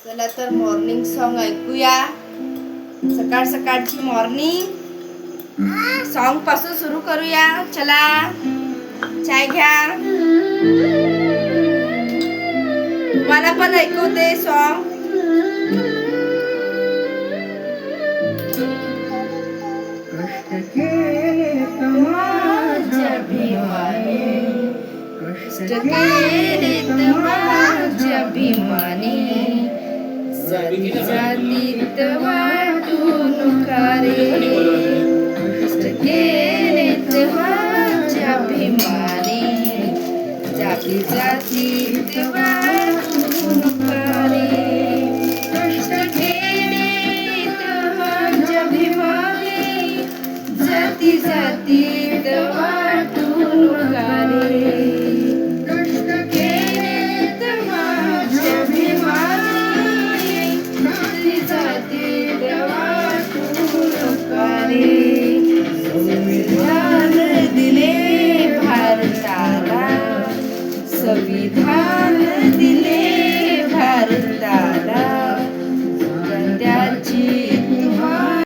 चला तर morning song ऐकूया. सकाळ सकाळची मॉर्निंग सॉन्ग पासून सुरू करूया. चला चाय घ्या. तुम्हाला पण ऐकवते सॉन्ग. कष्ट केले माझ्या अभिमानी जाती जातीत वाटून कारे. कष्ट केले माझ्या अभिमानी जाती जातीत वाटून कारे. कष्ट केले माझ्या अभिमानी जाती जातीत वाटून कारे. Yeah.